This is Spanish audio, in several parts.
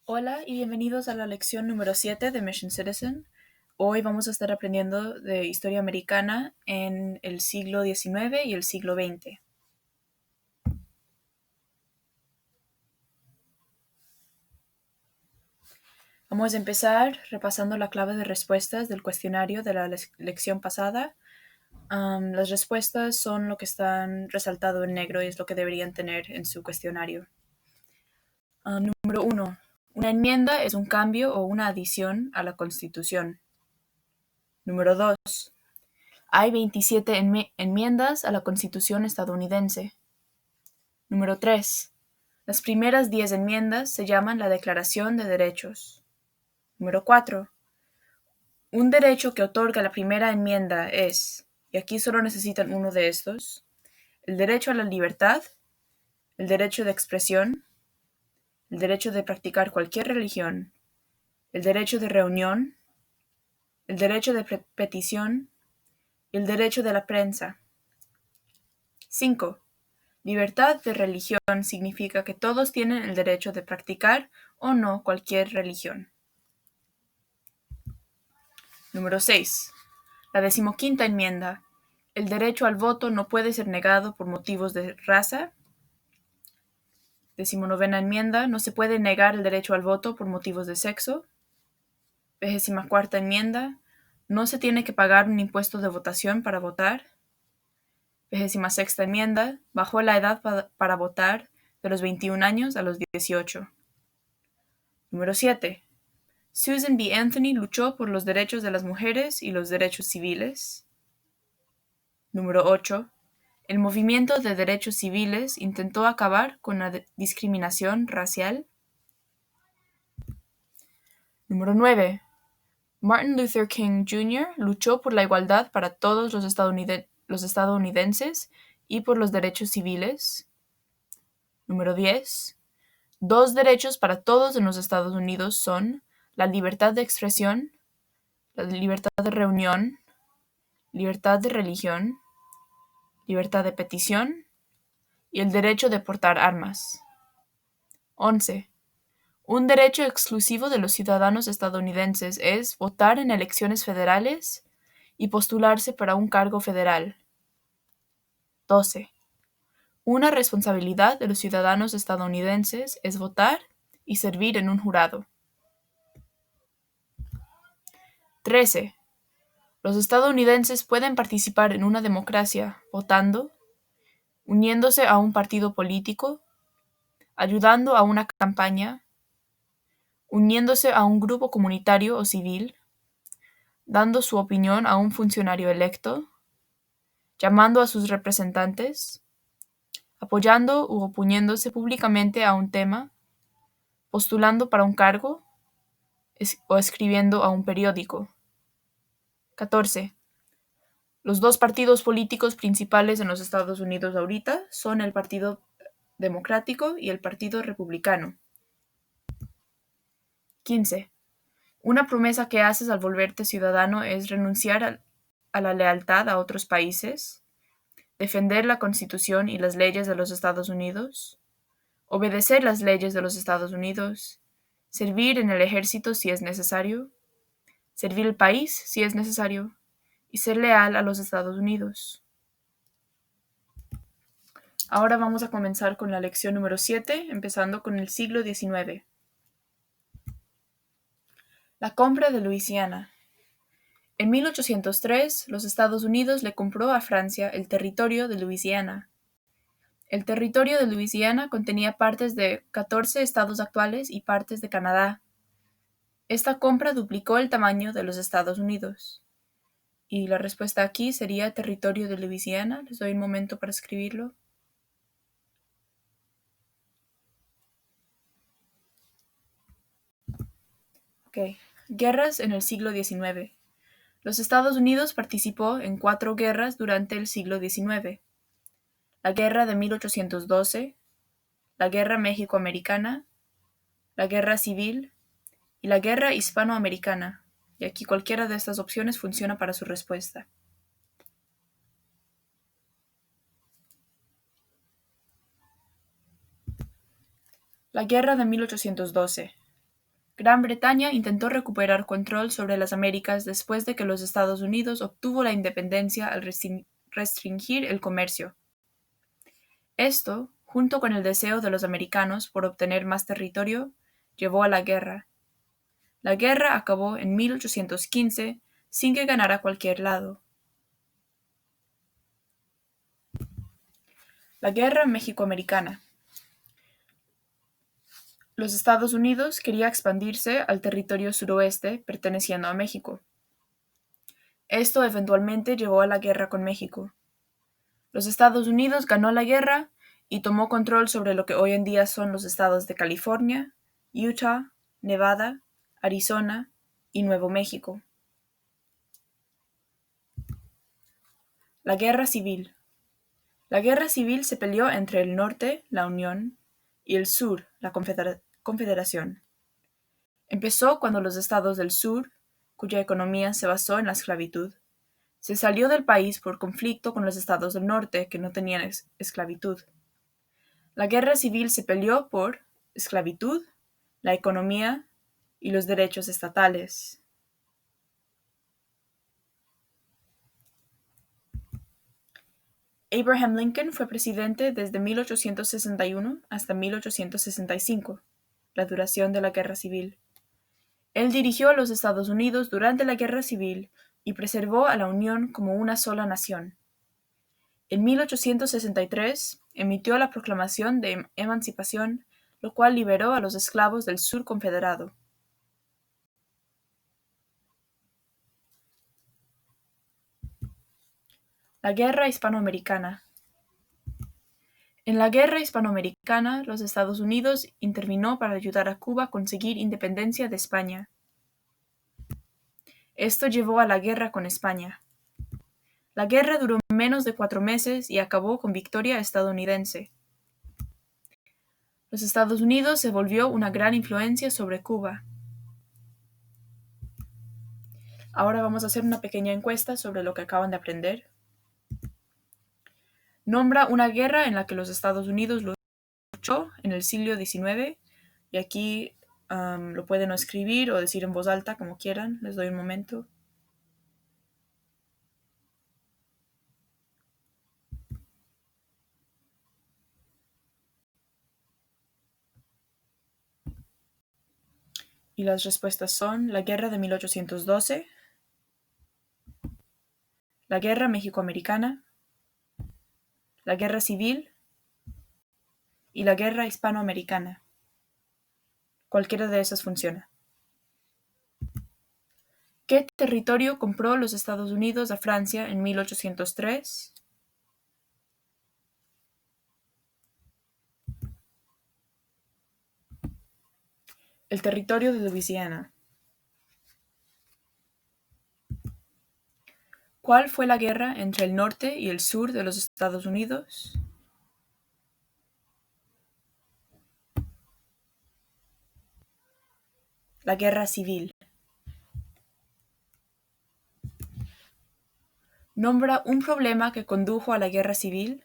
Hola y bienvenidos a la lección número 7 de Mission Citizen. Hoy vamos a estar aprendiendo de historia americana en el siglo XIX y el siglo XX. Vamos a empezar repasando la clave de respuestas del cuestionario de la lección pasada. Las respuestas son lo que están resaltado en negro y es lo que deberían tener en su cuestionario. Número 1. Una enmienda es un cambio o una adición a la Constitución. Número 2. Hay 27 enmiendas a la Constitución estadounidense. Número 3. Las primeras 10 enmiendas se llaman la Declaración de Derechos. Número 4. Un derecho que otorga la primera enmienda es, y aquí solo necesitan uno de estos, el derecho a la libertad, el derecho de expresión, el derecho de practicar cualquier religión, el derecho de reunión, el derecho de petición y el derecho de la prensa. 5. Libertad de religión significa que todos tienen el derecho de practicar o no cualquier religión. Número 6. La 15ª enmienda. El derecho al voto no puede ser negado por motivos de raza. 19ª enmienda. No se puede negar el derecho al voto por motivos de sexo. 24ª enmienda. No se tiene que pagar un impuesto de votación para votar. 26ª enmienda. Bajó la edad para votar de los 21 años a los 18. Número 7. Susan B. Anthony luchó por los derechos de las mujeres y los derechos civiles. Número 8. El movimiento de derechos civiles intentó acabar con la discriminación racial. Número 9. Martin Luther King Jr. luchó por la igualdad para todos los estadounidenses y por los derechos civiles. Número 10. Dos derechos para todos en los Estados Unidos son la libertad de expresión, la libertad de reunión, libertad de religión, libertad de petición y el derecho de portar armas. 11. Un derecho exclusivo de los ciudadanos estadounidenses es votar en elecciones federales y postularse para un cargo federal. 12. Una responsabilidad de los ciudadanos estadounidenses es votar y servir en un jurado. 13. Los estadounidenses pueden participar en una democracia votando, uniéndose a un partido político, ayudando a una campaña, uniéndose a un grupo comunitario o civil, dando su opinión a un funcionario electo, llamando a sus representantes, apoyando u oponiéndose públicamente a un tema, postulando para un cargo o escribiendo a un periódico. 14. Los dos partidos políticos principales en los Estados Unidos ahorita son el Partido Democrático y el Partido Republicano. 15. Una promesa que haces al volverte ciudadano es renunciar a la lealtad a otros países, defender la Constitución y las leyes de los Estados Unidos, obedecer las leyes de los Estados Unidos, servir en el ejército si es necesario, servir el país si es necesario y ser leal a los Estados Unidos. Ahora vamos a comenzar con la lección número 7, empezando con el siglo XIX. La compra de Luisiana. En 1803, los Estados Unidos le compró a Francia el territorio de Luisiana. El territorio de Luisiana contenía partes de 14 estados actuales y partes de Canadá. Esta compra duplicó el tamaño de los Estados Unidos. Y la respuesta aquí sería territorio de Luisiana. Les doy un momento para escribirlo. Ok. Guerras en el siglo XIX. Los Estados Unidos participó en 4 guerras durante el siglo XIX. La Guerra de 1812, la Guerra México-Americana, la Guerra Civil y la Guerra Hispanoamericana. Y aquí cualquiera de estas opciones funciona para su respuesta. La Guerra de 1812. Gran Bretaña intentó recuperar control sobre las Américas después de que los Estados Unidos obtuvo la independencia al restringir el comercio. Esto, junto con el deseo de los americanos por obtener más territorio, llevó a la guerra. La guerra acabó en 1815 sin que ganara cualquier lado. La Guerra México-Americana. Los Estados Unidos quería expandirse al territorio suroeste perteneciendo a México. Esto eventualmente llevó a la guerra con México. Los Estados Unidos ganó la guerra y tomó control sobre lo que hoy en día son los estados de California, Utah, Nevada, Arizona y Nuevo México. La Guerra Civil. La Guerra Civil se peleó entre el norte, la Unión, y el sur, la Confederación. Empezó cuando los estados del sur, cuya economía se basó en la esclavitud, se salió del país por conflicto con los estados del norte que no tenían esclavitud. La guerra civil se peleó por esclavitud, la economía y los derechos estatales. Abraham Lincoln fue presidente desde 1861 hasta 1865, la duración de la guerra civil. Él dirigió a los Estados Unidos durante la guerra civil y preservó a la Unión como una sola nación. En 1863 emitió la Proclamación de Emancipación, lo cual liberó a los esclavos del sur confederado. La Guerra Hispanoamericana. En la Guerra Hispanoamericana, los Estados Unidos intervino para ayudar a Cuba a conseguir independencia de España. Esto llevó a la guerra con España. La guerra duró menos de 4 meses y acabó con victoria estadounidense. Los Estados Unidos se volvió una gran influencia sobre Cuba. Ahora vamos a hacer una pequeña encuesta sobre lo que acaban de aprender. Nombra una guerra en la que los Estados Unidos luchó en el siglo XIX. Y aquí lo pueden escribir o decir en voz alta como quieran. Les doy un momento. Y las respuestas son la Guerra de 1812, la Guerra México-Americana, la Guerra Civil y la Guerra Hispanoamericana. Cualquiera de esas funciona. ¿Qué territorio compró los Estados Unidos a Francia en 1803? El territorio de Luisiana. ¿Cuál fue la guerra entre el norte y el sur de los Estados Unidos? La Guerra Civil. Nombra un problema que condujo a la Guerra Civil.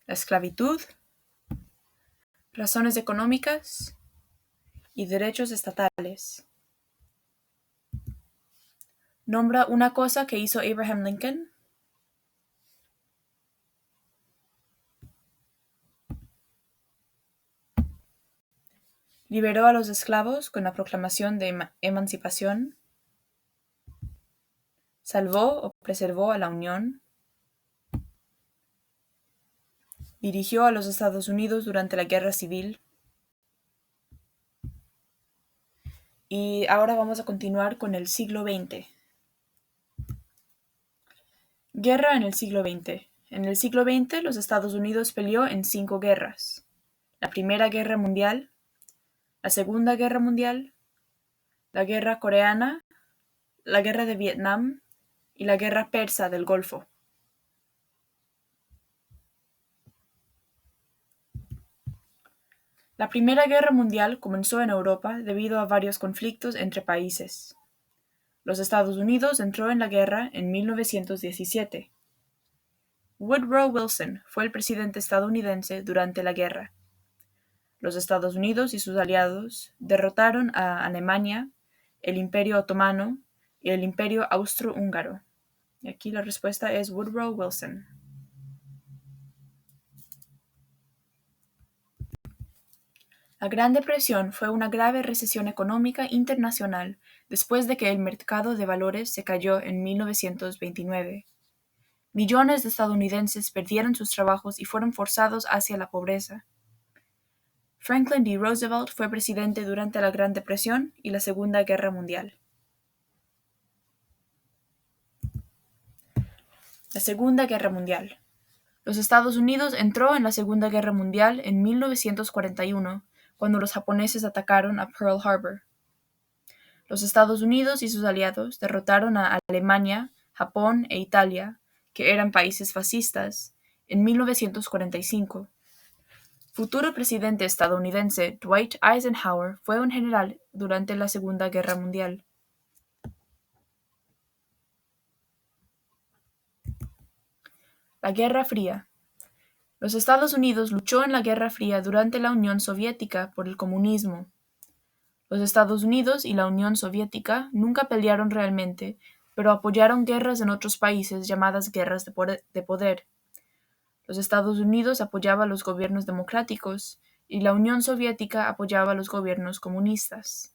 La esclavitud, razones económicas y derechos estatales. Nombra una cosa que hizo Abraham Lincoln. Liberó a los esclavos con la proclamación de emancipación. Salvó o preservó a la Unión. Dirigió a los Estados Unidos durante la Guerra Civil. Y ahora vamos a continuar con el siglo XX. Guerra en el siglo XX. En el siglo XX los Estados Unidos peleó en 5 guerras. La Primera Guerra Mundial, la Segunda Guerra Mundial, la Guerra Coreana, la Guerra de Vietnam y la Guerra Persa del Golfo. La Primera Guerra Mundial comenzó en Europa debido a varios conflictos entre países. Los Estados Unidos entró en la guerra en 1917. Woodrow Wilson fue el presidente estadounidense durante la guerra. Los Estados Unidos y sus aliados derrotaron a Alemania, el Imperio Otomano y el Imperio Austrohúngaro. Y aquí la respuesta es Woodrow Wilson. La Gran Depresión fue una grave recesión económica internacional después de que el mercado de valores se cayó en 1929. Millones de estadounidenses perdieron sus trabajos y fueron forzados hacia la pobreza. Franklin D. Roosevelt fue presidente durante la Gran Depresión y la Segunda Guerra Mundial. La Segunda Guerra Mundial. Los Estados Unidos entró en la Segunda Guerra Mundial en 1941, cuando los japoneses atacaron a Pearl Harbor. Los Estados Unidos y sus aliados derrotaron a Alemania, Japón e Italia, que eran países fascistas, en 1945. Futuro presidente estadounidense Dwight Eisenhower fue un general durante la Segunda Guerra Mundial. La Guerra Fría. Los Estados Unidos luchó en la Guerra Fría durante la Unión Soviética por el comunismo. Los Estados Unidos y la Unión Soviética nunca pelearon realmente, pero apoyaron guerras en otros países llamadas guerras de poder. Los Estados Unidos apoyaba a los gobiernos democráticos y la Unión Soviética apoyaba a los gobiernos comunistas.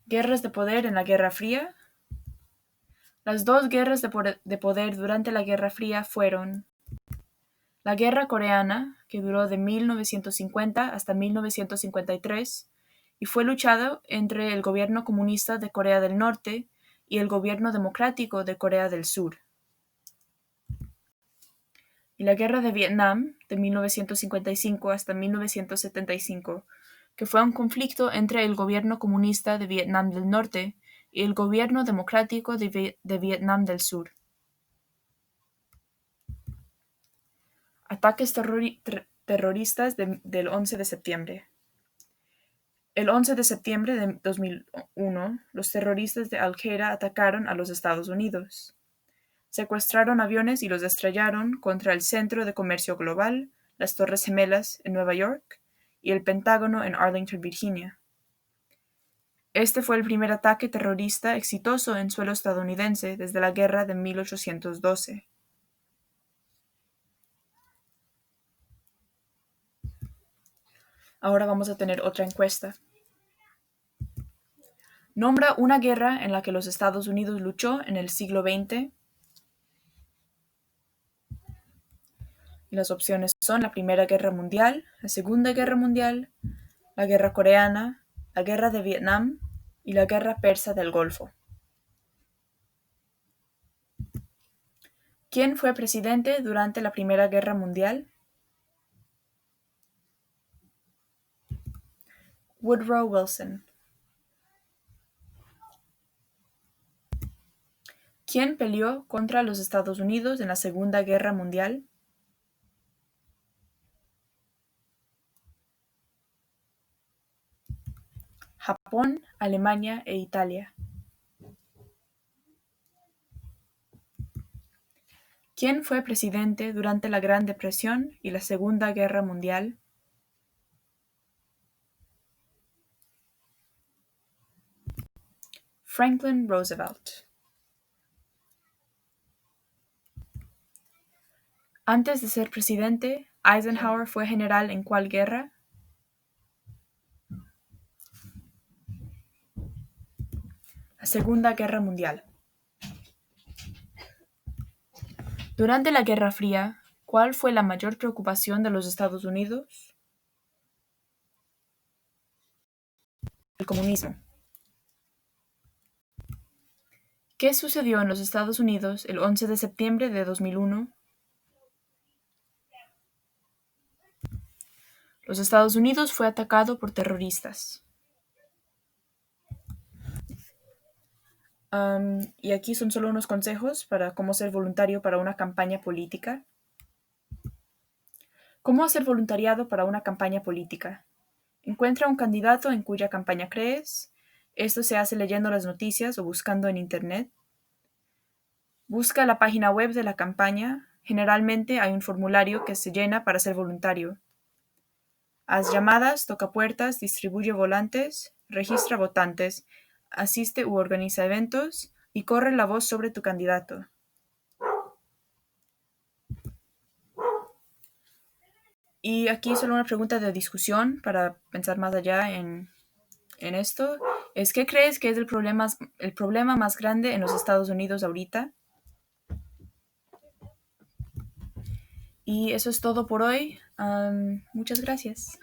Guerras de poder en la Guerra Fría. Las dos guerras de poder durante la Guerra Fría fueron la Guerra Coreana, que duró de 1950 hasta 1953, y fue luchada entre el gobierno comunista de Corea del Norte y el gobierno democrático de Corea del Sur. Y la Guerra de Vietnam, de 1955 hasta 1975, que fue un conflicto entre el gobierno comunista de Vietnam del Norte y el gobierno democrático de Vietnam del Sur. Ataques terroristas del 11 de septiembre. El 11 de septiembre de 2001, los terroristas de Al-Qaeda atacaron a los Estados Unidos. Secuestraron aviones y los estrellaron contra el Centro de Comercio Global, las Torres Gemelas en Nueva York y el Pentágono en Arlington, Virginia. Este fue el primer ataque terrorista exitoso en suelo estadounidense desde la guerra de 1812. Ahora vamos a tener otra encuesta. Nombra una guerra en la que los Estados Unidos luchó en el siglo XX. Y las opciones son la Primera Guerra Mundial, la Segunda Guerra Mundial, la Guerra Coreana, la Guerra de Vietnam y la Guerra Persa del Golfo. ¿Quién fue presidente durante la Primera Guerra Mundial? Woodrow Wilson. ¿Quién peleó contra los Estados Unidos en la Segunda Guerra Mundial? Japón, Alemania e Italia. ¿Quién fue presidente durante la Gran Depresión y la Segunda Guerra Mundial? Franklin Roosevelt. Antes de ser presidente, Eisenhower fue general ¿en cuál guerra? La Segunda Guerra Mundial. Durante la Guerra Fría, ¿cuál fue la mayor preocupación de los Estados Unidos? El comunismo. ¿Qué sucedió en los Estados Unidos el 11 de septiembre de 2001? Los Estados Unidos fue atacado por terroristas. Y aquí son solo unos consejos para cómo ser voluntario para una campaña política. ¿Cómo hacer voluntariado para una campaña política? Encuentra un candidato en cuya campaña crees. Esto se hace leyendo las noticias o buscando en Internet. Busca la página web de la campaña. Generalmente hay un formulario que se llena para ser voluntario. Haz llamadas, toca puertas, distribuye volantes, registra votantes, asiste u organiza eventos y corre la voz sobre tu candidato. Y aquí solo una pregunta de discusión para pensar más allá en esto. ¿Qué crees que es el problema más grande en los Estados Unidos ahorita? Y eso es todo por hoy. Muchas gracias.